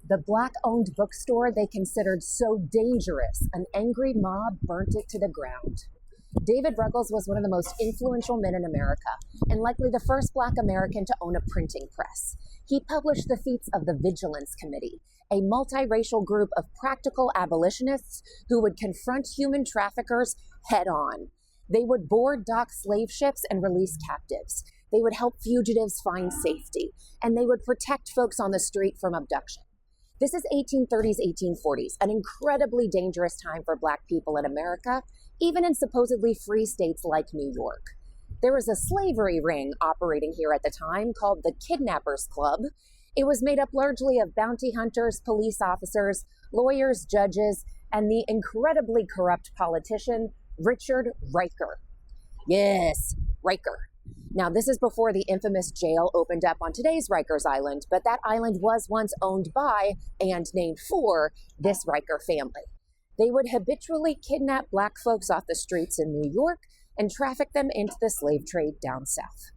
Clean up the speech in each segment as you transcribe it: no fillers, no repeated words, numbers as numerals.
The Black-owned bookstore they considered so dangerous, an angry mob burnt it to the ground. David Ruggles was one of the most influential men in America, and likely the first Black American to own a printing press. He published the feats of the Vigilance Committee, a multiracial group of practical abolitionists who would confront human traffickers head on. They would board dock slave ships and release captives. They would help fugitives find safety, and they would protect folks on the street from abduction. This is 1830s, 1840s, an incredibly dangerous time for Black people in America, even in supposedly free states like New York. There was a slavery ring operating here at the time called the Kidnappers Club. It was made up largely of bounty hunters, police officers, lawyers, judges, and the incredibly corrupt politician, Richard Riker. Yes, Riker. Now, this is before the infamous jail opened up on today's Rikers Island, but that island was once owned by and named for this Riker family. They would habitually kidnap Black folks off the streets in New York and traffic them into the slave trade down south.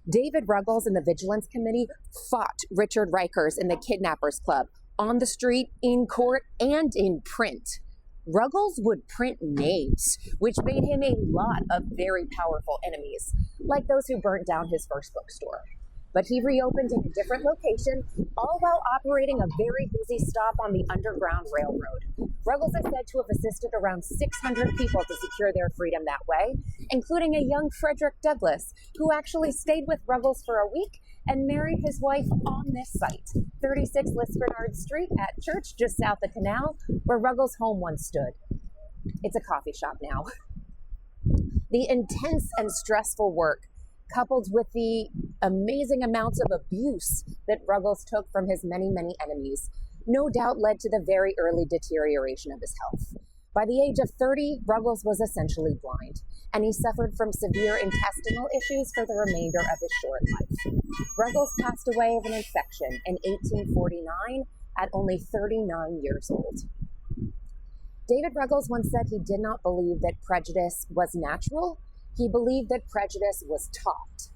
David Ruggles and the Vigilance Committee fought Richard Rikers and the Kidnappers Club on the street, in court, and in print. Ruggles would print names, which made him a lot of very powerful enemies, like those who burnt down his first bookstore. But he reopened in a different location, all while operating a very busy stop on the Underground Railroad. Ruggles is said to have assisted around 600 people to secure their freedom that way, including a young Frederick Douglass, who actually stayed with Ruggles for a week and married his wife on this site, 36 Lisbernard Street at Church, just south of Canal, where Ruggles' home once stood. It's a coffee shop now. The intense and stressful work, coupled with the amazing amounts of abuse that Ruggles took from his many, many enemies, no doubt led to the very early deterioration of his health. By the age of 30, Ruggles was essentially blind, and he suffered from severe intestinal issues for the remainder of his short life. Ruggles passed away of an infection in 1849 at only 39 years old. David Ruggles once said he did not believe that prejudice was natural. He believed that prejudice was taught.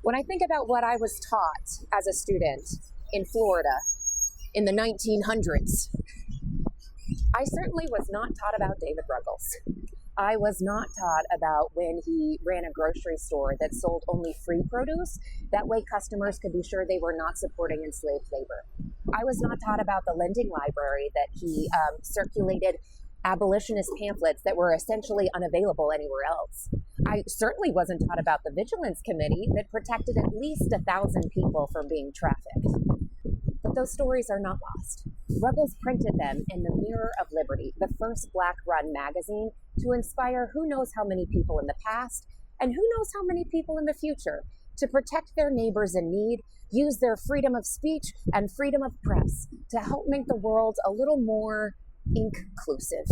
When I think about what I was taught as a student in Florida in the 1900s, I certainly was not taught about David Ruggles. I was not taught about when he ran a grocery store that sold only free produce. That way customers could be sure they were not supporting enslaved labor. I was not taught about the lending library that he circulated abolitionist pamphlets that were essentially unavailable anywhere else. I certainly wasn't taught about the Vigilance Committee that protected at least 1,000 people from being trafficked. But those stories are not lost. Ruggles printed them in the Mirror of Liberty, the first Black-run magazine, to inspire who knows how many people in the past and who knows how many people in the future to protect their neighbors in need, use their freedom of speech and freedom of press to help make the world a little more inclusive.